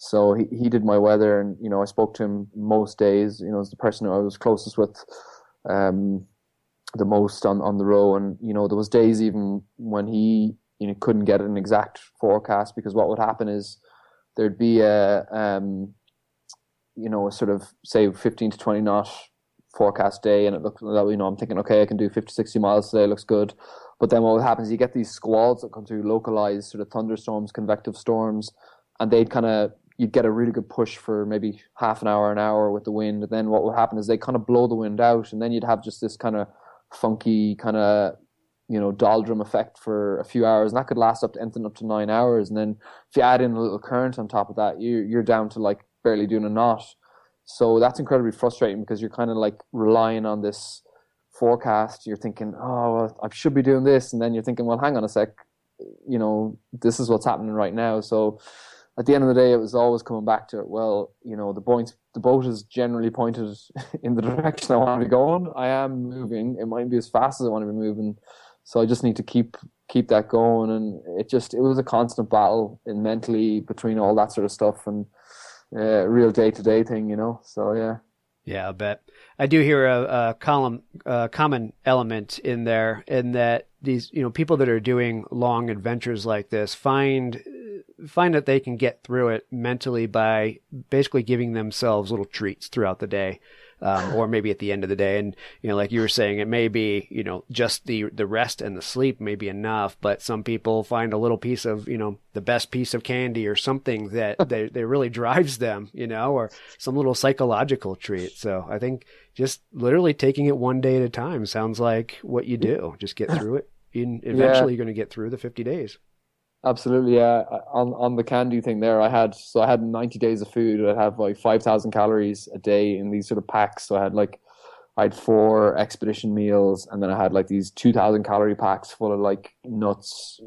So he did my weather, and I spoke to him most days. As the person who I was closest with the most on the row, and there was days even when he couldn't get an exact forecast, because what would happen is there'd be a sort of say 15 to 20 knot forecast day, and it looked, I'm thinking, okay, I can do 50, 60 miles today, looks good. But then what happens is you get these squalls that come through, localized sort of thunderstorms, convective storms, and you'd get a really good push for maybe half an hour with the wind. And then what will happen is they kind of blow the wind out, and then you'd have just this kind of funky kind of, doldrum effect for a few hours. And that could last up to 9 hours. And then if you add in a little current on top of that, you're down to like barely doing a knot. So that's incredibly frustrating, because you're kind of like relying on this forecast. You're thinking, oh, well, I should be doing this. And then you're thinking, well, hang on a sec, this is what's happening right now. So at the end of the day, it was always coming back to, well, the boat is generally pointed in the direction I want to be going. I am moving. It might be as fast as I want to be moving. So I just need to keep that going. And it was a constant battle mentally between all that sort of stuff, and real day-to-day thing, So, yeah. Yeah, I bet. I do hear a common element in there, in that these, people that are doing long adventures like this find that they can get through it mentally by basically giving themselves little treats throughout the day, or maybe at the end of the day. And, like you were saying, it may be, just the rest and the sleep may be enough, but some people find a little piece of, the best piece of candy or something that they really drives them, or some little psychological treat. So I think just literally taking it one day at a time sounds like what you do. Just get through it. And eventually you're going to get through the 50 days. Absolutely, yeah. On the can-do thing there, I had 90 days of food. I'd have like 5,000 calories a day in these sort of packs. So I had 4 expedition meals, and then I had like these 2,000 calorie packs full of like nuts,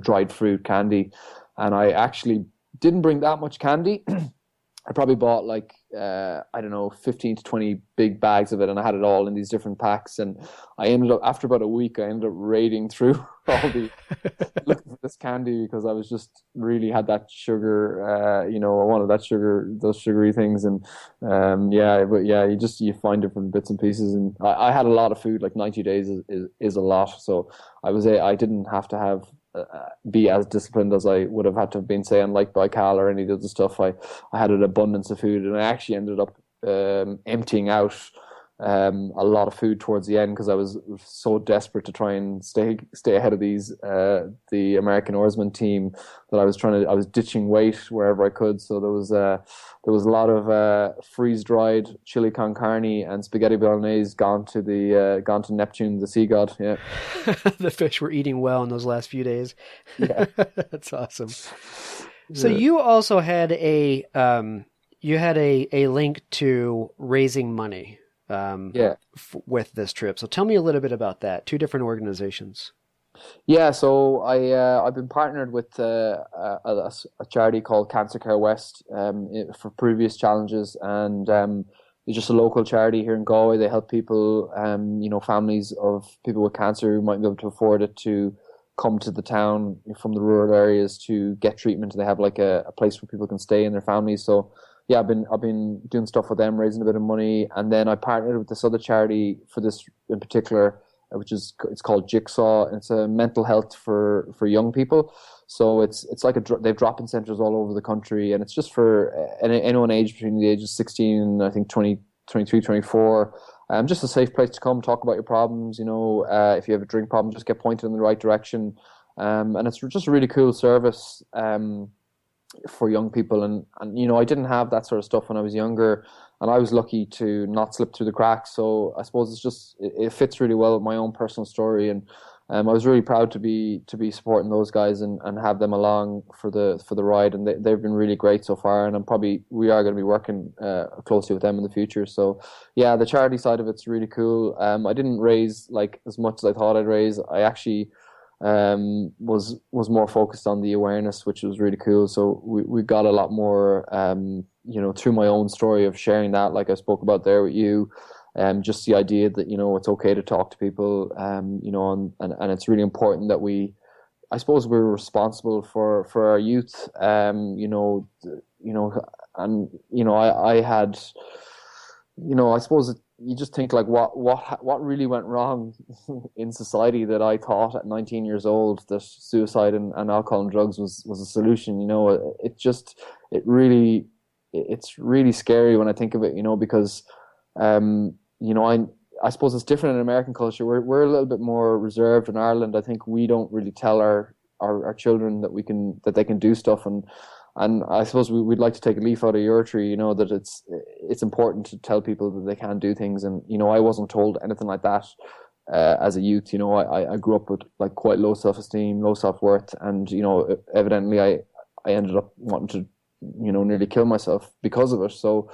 dried fruit, candy. And I actually didn't bring that much candy. I probably bought like, 15 to 20 big bags of it, and I had it all in these different packs. And I ended up, after about a week, raiding through all the, looking for this candy, because I was just really had that sugar, I wanted that sugar, those sugary things. And, you find different bits and pieces. And I had a lot of food, like 90 days is a lot. So I didn't have to have, be as disciplined as I would have had to have been, say, on like Baikal or any of the other stuff. I had an abundance of food, and I actually ended up emptying out a lot of food towards the end, because I was so desperate to try and stay ahead of the American oarsmen team, that I was ditching weight wherever I could. So there was a lot of freeze dried chili con carne and spaghetti bolognese gone to Neptune, the sea god. Yeah. The fish were eating well in those last few days. Yeah. That's awesome. So you also had a link to raising money with this trip. So tell me a little bit about that. 2 different organizations. Yeah, so I've been partnered with a charity called Cancer Care West for previous challenges, and it's just a local charity here in Galway. They help people, families of people with cancer who might be able to afford it to come to the town from the rural areas to get treatment. They have like a place where people can stay in their families. So yeah, I've been doing stuff with them, raising a bit of money, and then I partnered with this other charity for this in particular, it's called Jigsaw. It's a mental health for young people. So it's like they've drop-in centers all over the country, and it's just for anyone aged between the ages 16 and I think 20, 23, 24. Just a safe place to come, talk about your problems. If you have a drink problem, just get pointed in the right direction. And it's just a really cool service for young people. And I didn't have that sort of stuff when I was younger, and I was lucky to not slip through the cracks. So I suppose it fits really well with my own personal story. And I was really proud to be supporting those guys and have them along for the ride, and they've been really great so far. And we are going to be working closely with them in the future. So yeah, the charity side of it's really cool. I didn't raise like as much as I thought I'd raise. I actually was more focused on the awareness, which was really cool. So we got a lot more through my own story of sharing that, like I spoke about there with you. Just the idea that it's okay to talk to people, and it's really important that I suppose we're responsible for our youth, and I had, I suppose you just think like what really went wrong in society that I thought at 19 years old that suicide and alcohol and drugs was a solution. It's really scary when I think of it, because. I suppose it's different in American culture. We're a little bit more reserved in Ireland. I think we don't really tell our children that they can do stuff, and I suppose we'd like to take a leaf out of your tree, that it's important to tell people that they can do things. And I wasn't told anything like that as a youth. I grew up with like quite low self-esteem, low self-worth, and evidently I ended up wanting to nearly kill myself because of it. So.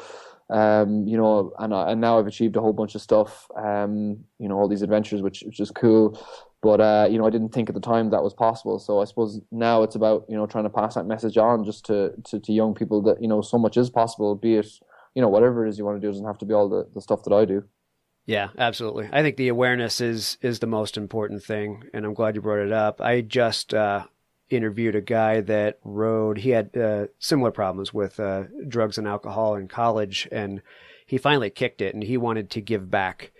And now I've achieved a whole bunch of stuff, all these adventures, which is cool. But, I didn't think at the time that was possible. So I suppose now it's about, trying to pass that message on just to young people that, so much is possible, be it, whatever it is you want to do. It doesn't have to be all the stuff that I do. Yeah, absolutely. I think the awareness is the most important thing. And I'm glad you brought it up. I just, interviewed a guy that he had similar problems with drugs and alcohol in college, and he finally kicked it, and he wanted to give back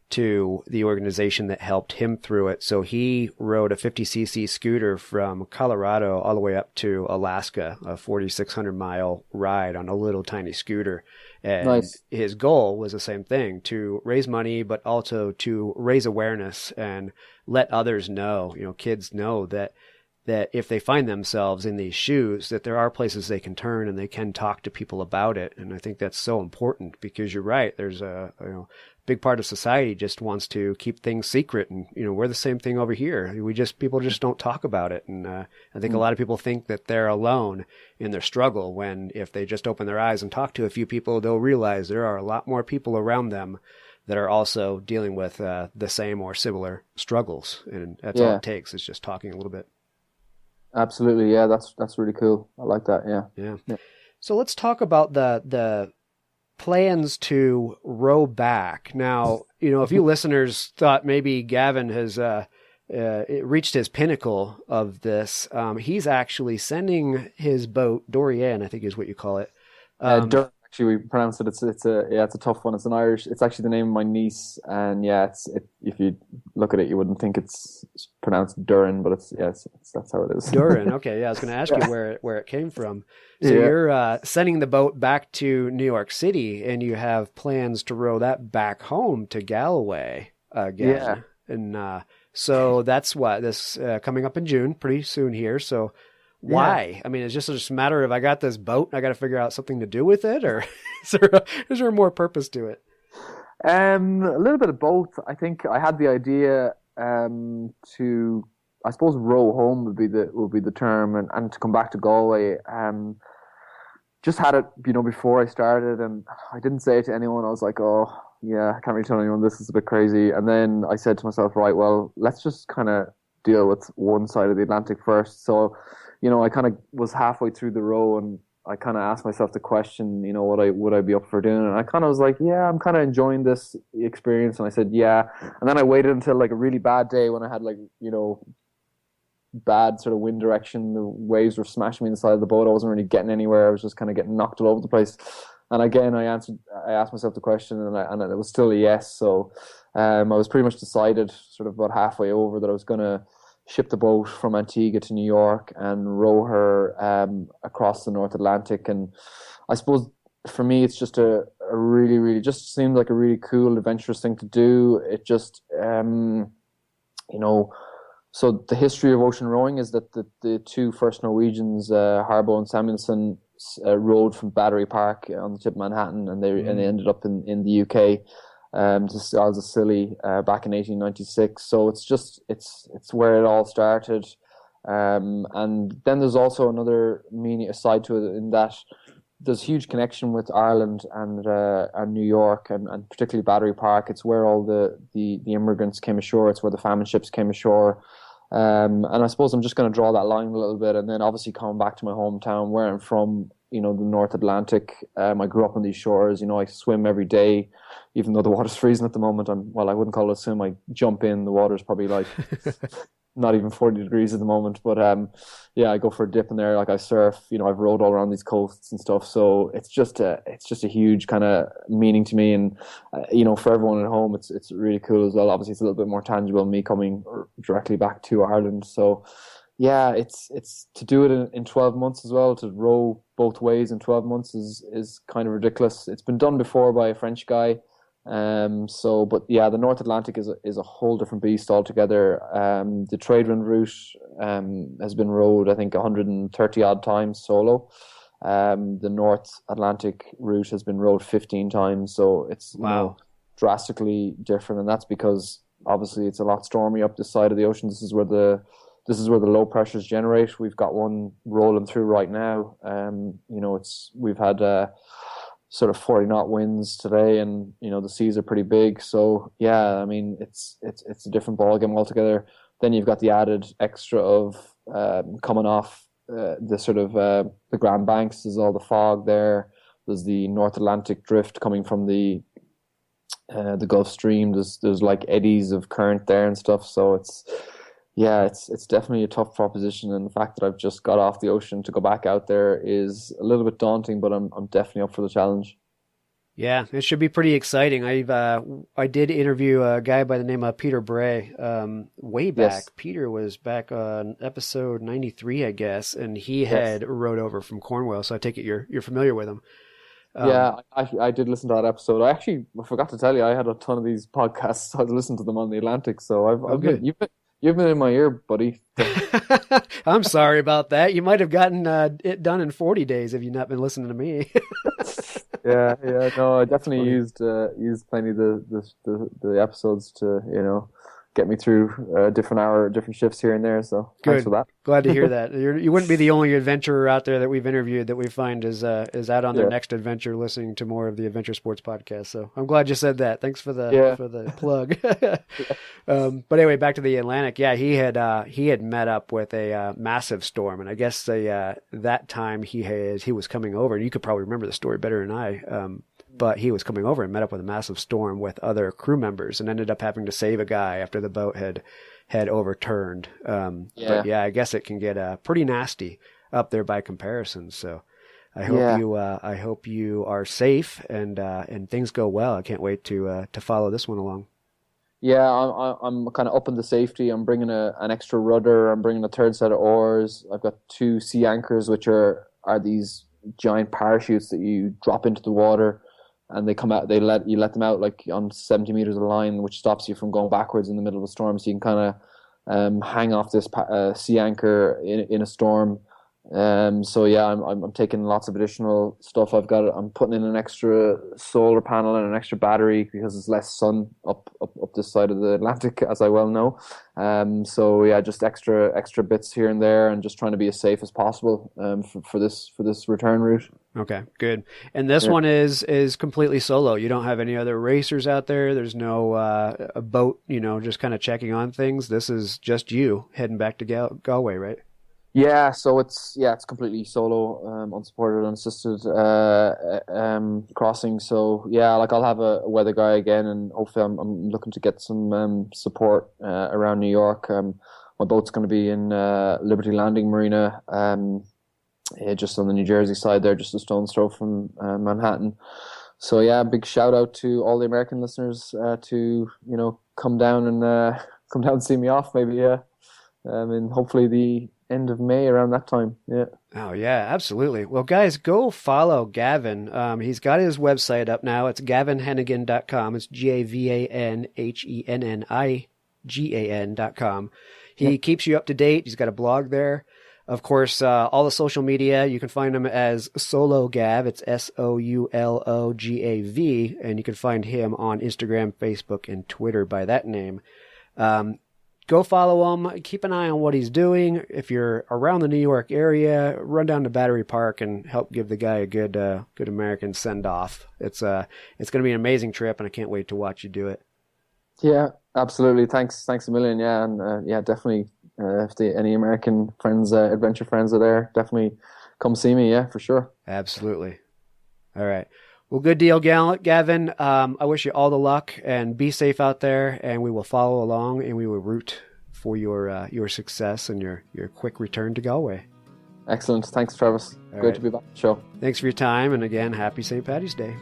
to the organization that helped him through it. So he rode a 50cc scooter from Colorado all the way up to Alaska, a 4,600-mile ride on a little tiny scooter. And nice. His goal was the same thing, to raise money, but also to raise awareness and let others know, kids know that if they find themselves in these shoes, that there are places they can turn and they can talk to people about it. And I think that's so important, because you're right. There's a big part of society just wants to keep things secret. And, we're the same thing over here. People just don't talk about it. And I think a lot of people think that they're alone in their struggle, when if they just open their eyes and talk to a few people, they'll realize there are a lot more people around them that are also dealing with the same or similar struggles. And that's all it takes, is just talking a little bit. Absolutely, yeah, that's really cool. I like that. Yeah. So let's talk about the plans to row back. Now, a few listeners thought maybe Gavan has reached his pinnacle of this. He's actually sending his boat, Dorian, I think is what you call it. Actually, we pronounce it. It's a tough one. It's actually the name of my niece, and if you look at it, you wouldn't think it's pronounced Durin, but that's how it is. Durin. Okay, yeah, I was going to ask you where it came from. So you're sending the boat back to New York City, and you have plans to row that back home to Galway again. Yeah. And so that's this coming up in June, pretty soon here. So. Why? Yeah. I mean, it's just a matter of, I got this boat and I got to figure out something to do with it, or is there more purpose to it? A little bit of both. I think I had the idea to, I suppose, row home would be the term, and to come back to Galway. Just had it, before I started, and I didn't say it to anyone. I was like, oh yeah, I can't really tell anyone, this is a bit crazy. And then I said to myself, right, well, let's just kind of deal with one side of the Atlantic first. So, I kind of was halfway through the row, and I kind of asked myself the question, would I be up for doing it? And I kind of was like, yeah, I'm kind of enjoying this experience. And I said, yeah. And then I waited until like a really bad day when I had like, bad sort of wind direction. The waves were smashing me in the side of the boat. I wasn't really getting anywhere. I was just kind of getting knocked all over the place. And again, I asked myself the question, and it was still a yes. So I was pretty much decided, sort of about halfway over, that I was going to ship the boat from Antigua to New York and row her across the North Atlantic. And I suppose for me, it's just a really, really just seemed like a really cool, adventurous thing to do. It just, so the history of ocean rowing is that the two first Norwegians, Harbo and Samuelson, rowed from Battery Park on the tip of Manhattan, and they ended up in the UK, just as a silly back in 1896. So it's where it all started, and then there's also another meaning aside to it, in that there's a huge connection with Ireland and New York, and particularly Battery Park. It's where all the immigrants came ashore. It's where the famine ships came ashore. And I suppose I'm just going to draw that line a little bit, and then obviously coming back to my hometown where I'm from, the North Atlantic. I grew up on these shores. I swim every day, even though the water's freezing at the moment. I wouldn't call it a swim. I jump in. The water's probably like not even 40 degrees at the moment. But I go for a dip in there. Like I surf. I've rowed all around these coasts and stuff. So it's just a huge kind of meaning to me. And for everyone at home, it's really cool as well. Obviously, it's a little bit more tangible, me coming directly back to Ireland. So yeah, it's to do it in 12 months as well. To row both ways in 12 months is kind of ridiculous. It's been done before by a French guy. But yeah, the North Atlantic is a whole different beast altogether. The trade wind route has been rowed, I think, 130 odd times solo. The North Atlantic route has been rowed 15 times, so it's drastically different, and that's because obviously it's a lot stormy up this side of the ocean. This is where the low pressures generate. We've got one rolling through right now. We've had sort of 40 knot winds today, and the seas are pretty big. So yeah, I mean it's a different ballgame altogether. Then you've got the added extra of coming off the sort of the Grand Banks. There's all the fog there. There's the North Atlantic drift coming from the Gulf Stream. There's like eddies of current there and stuff. So it's definitely a tough proposition, and the fact that I've just got off the ocean to go back out there is a little bit daunting, but I'm definitely up for the challenge. Yeah, it should be pretty exciting. I did interview a guy by the name of Peter Bray way back. Yes. Peter was back on episode 93, I guess, and he had rowed over from Cornwall. So I take it you're familiar with him. Yeah, I did listen to that episode. I forgot to tell you, I had a ton of these podcasts. I listened to them on the Atlantic, so You've been in my ear, buddy. I'm sorry about that. You might have gotten it done in 40 days if you've not been listening to me. Yeah. No, I definitely used plenty of the episodes to get me through different shifts here and there. So thanks for that. Glad to hear that. You wouldn't be the only adventurer out there that we've interviewed that we find is out on their next adventure, listening to more of the Adventure Sports podcast. So I'm glad you said that. Thanks for the plug. But anyway, back to the Atlantic. Yeah, he had met up with a massive storm, and I guess that time he was coming over, and you could probably remember the story better than I. But he was coming over and met up with a massive storm with other crew members, and ended up having to save a guy after the boat had overturned. But yeah, I guess it can get pretty nasty up there by comparison. So I hope you are safe and things go well. I can't wait to follow this one along. Yeah, I'm kind of upping the safety. I'm bringing an extra rudder. I'm bringing a third set of oars. I've got 2 sea anchors, which are these giant parachutes that you drop into the water, and they come out. You let them out like on 70 meters of line, which stops you from going backwards in the middle of a storm. So you can kind of hang off this sea anchor in a storm. So yeah, I'm taking lots of additional stuff. I'm putting in an extra solar panel and an extra battery because there's less sun up this side of the Atlantic, as I well know. So yeah, just extra bits here and there, and just trying to be as safe as possible for this return route. Okay, good. And this one is completely solo. You don't have any other racers out there. There's no a boat, just kind of checking on things. This is just you heading back to Galway, right? Yeah, so it's completely solo, unsupported, unassisted crossing. So yeah, like I'll have a weather guy again, and hopefully I'm looking to get some support around New York. My boat's going to be in Liberty Landing Marina, just on the New Jersey side there, just a stone's throw from Manhattan. So yeah, big shout out to all the American listeners to come down and come down and see me off maybe, yeah. And hopefully the end of May around that time. Yeah. Oh, yeah, absolutely. Well, guys, go follow Gavan. He's got his website up now. It's gavanhennigan.com. It's GAVANHENNIGAN.com. He keeps you up to date. He's got a blog there. Of course, all the social media, you can find him as Solo Gav. It's SOULOGAV. And you can find him on Instagram, Facebook, and Twitter by that name. Go follow him. Keep an eye on what he's doing. If you're around the New York area, run down to Battery Park and help give the guy a good American send-off. It's going to be an amazing trip, and I can't wait to watch you do it. Yeah, absolutely. Thanks a million. Yeah, and yeah, definitely. If any American friends, adventure friends are there, definitely come see me. Yeah, for sure. Absolutely. All right. Well, good deal, Gavan. I wish you all the luck and be safe out there, and we will follow along and we will root for your success and your quick return to Galway. Excellent. Thanks, Travis. Great to be back on the show. Thanks for your time, and again, happy St. Paddy's Day.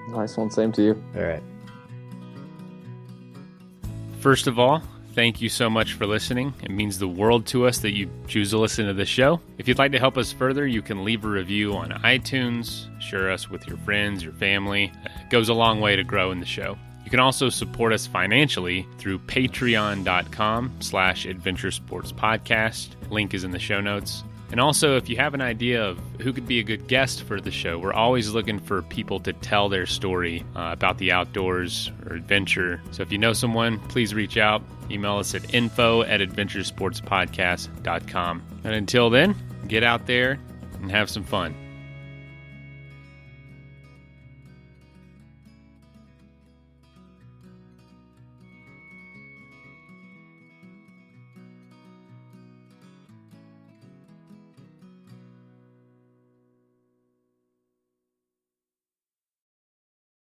Nice one. Same to you. All right. First of all, thank you so much for listening. It means the world to us that you choose to listen to the show. If you'd like to help us further, you can leave a review on iTunes, share us with your friends, your family. It goes a long way to growing the show. You can also support us financially through patreon.com/adventuresportspodcast. Link is in the show notes. And also, if you have an idea of who could be a good guest for the show, we're always looking for people to tell their story about the outdoors or adventure. So if you know someone, please reach out. Email us at info@adventuresportspodcast.com. And until then, get out there and have some fun.